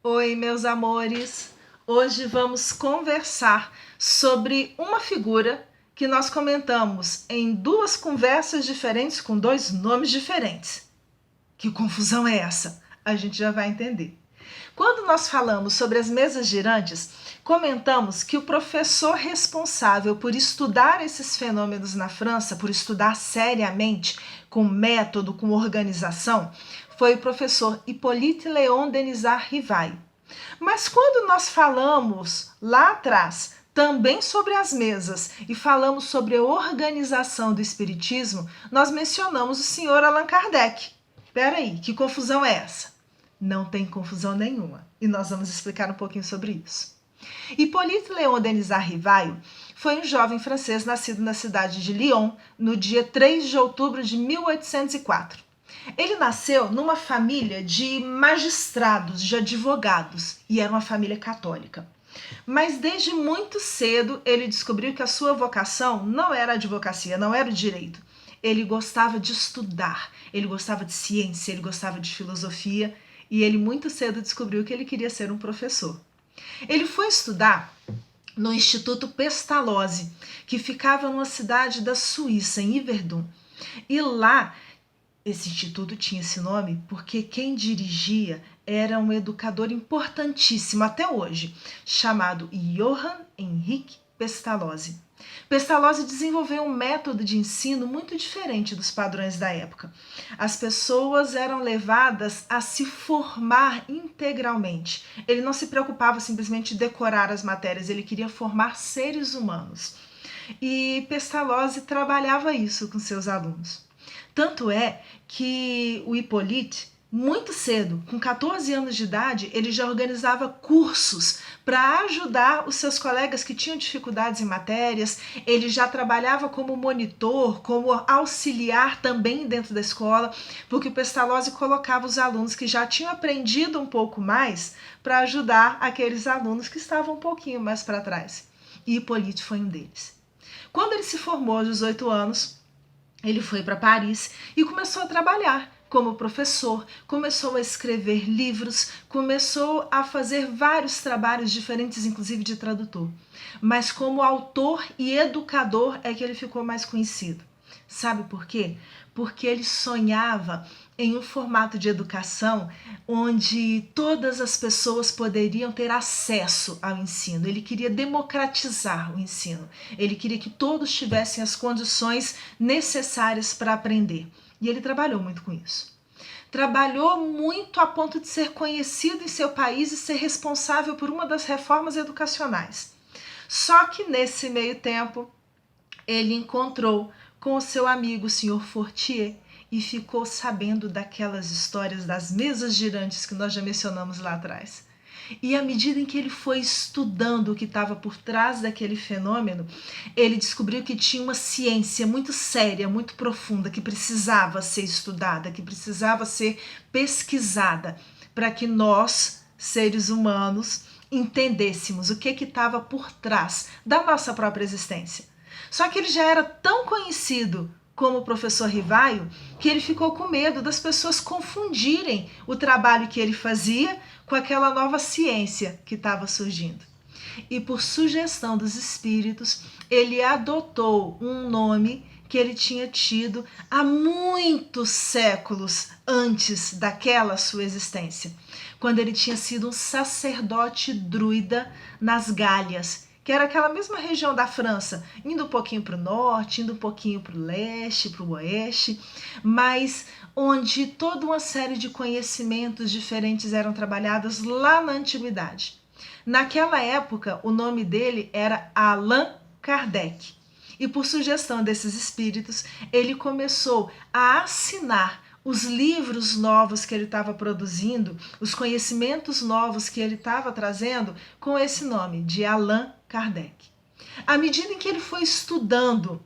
Oi, meus amores! Hoje vamos conversar sobre uma figura que nós comentamos em duas conversas diferentes com dois nomes diferentes. Que confusão é essa? A gente já vai entender. Quando nós falamos sobre as mesas girantes, comentamos que o professor responsável por estudar esses fenômenos na França, por estudar seriamente, com método, com organização, foi o professor Hippolyte Léon Denisard Rivail. Mas quando nós falamos lá atrás também sobre as mesas e falamos sobre a organização do espiritismo, nós mencionamos o senhor Allan Kardec. Peraí, que confusão é essa? Não tem confusão nenhuma. E nós vamos explicar um pouquinho sobre isso. Hippolyte Léon Denisard Rivail foi um jovem francês nascido na cidade de Lyon no dia 3 de outubro de 1804. Ele nasceu numa família de magistrados, de advogados, e era uma família católica. Mas desde muito cedo ele descobriu que a sua vocação não era a advocacia, não era o direito. Ele gostava de estudar, ele gostava de ciência, ele gostava de filosofia, e ele muito cedo descobriu que ele queria ser um professor. Ele foi estudar no Instituto Pestalozzi, que ficava numa cidade da Suíça, em Yverdon. E lá, esse instituto tinha esse nome porque quem dirigia era um educador importantíssimo até hoje, chamado Johann Henrique Pestalozzi. Pestalozzi desenvolveu um método de ensino muito diferente dos padrões da época. As pessoas eram levadas a se formar integralmente. Ele não se preocupava simplesmente em decorar as matérias, ele queria formar seres humanos. E Pestalozzi trabalhava isso com seus alunos. Tanto é que o Hippolyte, muito cedo, com 14 anos de idade, ele já organizava cursos para ajudar os seus colegas que tinham dificuldades em matérias. Ele já trabalhava como monitor, como auxiliar também dentro da escola, porque o Pestalozzi colocava os alunos que já tinham aprendido um pouco mais para ajudar aqueles alunos que estavam um pouquinho mais para trás. E Hippolyte foi um deles. Quando ele se formou aos 18 anos, ele foi para Paris e começou a trabalhar como professor, começou a escrever livros, começou a fazer vários trabalhos diferentes, inclusive de tradutor. Mas como autor e educador é que ele ficou mais conhecido. Sabe por quê? Porque ele sonhava em um formato de educação onde todas as pessoas poderiam ter acesso ao ensino. Ele queria democratizar o ensino. Ele queria que todos tivessem as condições necessárias para aprender. E ele trabalhou muito com isso. Trabalhou muito a ponto de ser conhecido em seu país e ser responsável por uma das reformas educacionais. Só que nesse meio tempo, ele encontrou com o seu amigo, o Sr. Fortier, e ficou sabendo daquelas histórias das mesas girantes que nós já mencionamos lá atrás. E à medida em que ele foi estudando o que estava por trás daquele fenômeno, ele descobriu que tinha uma ciência muito séria, muito profunda, que precisava ser estudada, que precisava ser pesquisada, para que nós, seres humanos, entendêssemos o que estava por trás da nossa própria existência. Só que ele já era tão conhecido como o professor Rivail que ele ficou com medo das pessoas confundirem o trabalho que ele fazia com aquela nova ciência que estava surgindo. E por sugestão dos espíritos, ele adotou um nome que ele tinha tido há muitos séculos antes daquela sua existência, quando ele tinha sido um sacerdote druida nas Gálias, que era aquela mesma região da França, indo um pouquinho para o norte, indo um pouquinho para o leste, para o oeste, mas onde toda uma série de conhecimentos diferentes eram trabalhados lá na antiguidade. Naquela época, o nome dele era Allan Kardec. E por sugestão desses espíritos, ele começou a assinar os livros novos que ele estava produzindo, os conhecimentos novos que ele estava trazendo com esse nome, de Allan Kardec. À medida em que ele foi estudando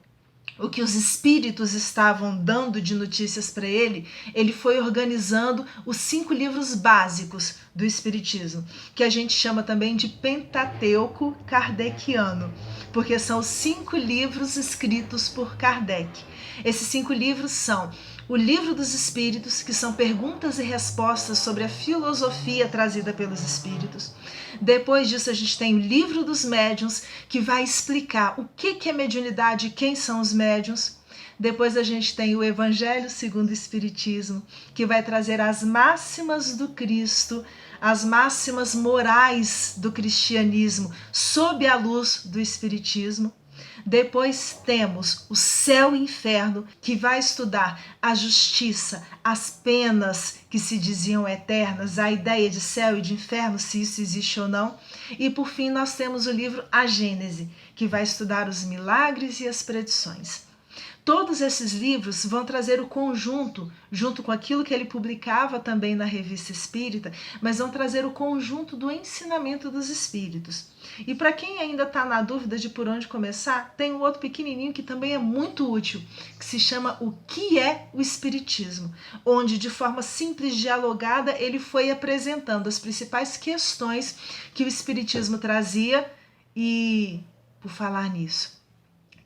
o que os espíritos estavam dando de notícias para ele, ele foi organizando os 5 livros básicos do espiritismo, que a gente chama também de Pentateuco Kardeciano, porque são os 5 livros escritos por Kardec. Esses 5 livros são o Livro dos Espíritos, que são perguntas e respostas sobre a filosofia trazida pelos Espíritos. Depois disso, a gente tem o Livro dos Médiuns, que vai explicar o que é mediunidade e quem são os médiuns. Depois a gente tem o Evangelho segundo o Espiritismo, que vai trazer as máximas do Cristo, as máximas morais do cristianismo, sob a luz do Espiritismo. Depois temos o Céu e Inferno, que vai estudar a justiça, as penas que se diziam eternas, a ideia de céu e de inferno, se isso existe ou não. E por fim nós temos o livro A Gênese, que vai estudar os milagres e as predições. Todos esses livros vão trazer o conjunto, junto com aquilo que ele publicava também na Revista Espírita, mas vão trazer o conjunto do ensinamento dos espíritos. E para quem ainda está na dúvida de por onde começar, tem um outro pequenininho que também é muito útil, que se chama O que é o Espiritismo, onde de forma simples, dialogada, ele foi apresentando as principais questões que o Espiritismo trazia. E, por falar nisso,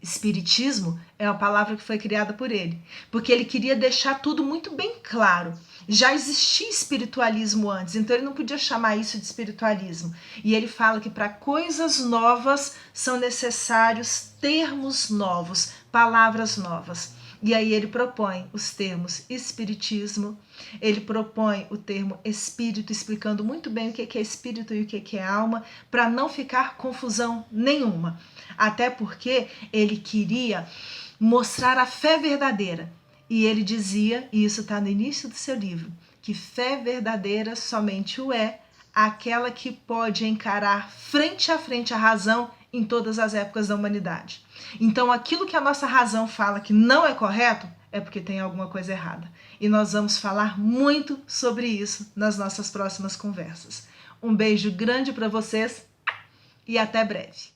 Espiritismo é uma palavra que foi criada por ele, porque ele queria deixar tudo muito bem claro. Já existia espiritualismo antes, então ele não podia chamar isso de espiritualismo. E ele fala que para coisas novas são necessários termos novos, palavras novas. E aí ele propõe os termos espiritismo, ele propõe o termo espírito, explicando muito bem o que é espírito e o que é alma, para não ficar confusão nenhuma. Até porque ele queria mostrar a fé verdadeira. E ele dizia, e isso está no início do seu livro, que fé verdadeira somente o é aquela que pode encarar frente a frente a razão em todas as épocas da humanidade. Então, aquilo que a nossa razão fala que não é correto, é porque tem alguma coisa errada. E nós vamos falar muito sobre isso nas nossas próximas conversas. Um beijo grande para vocês e até breve.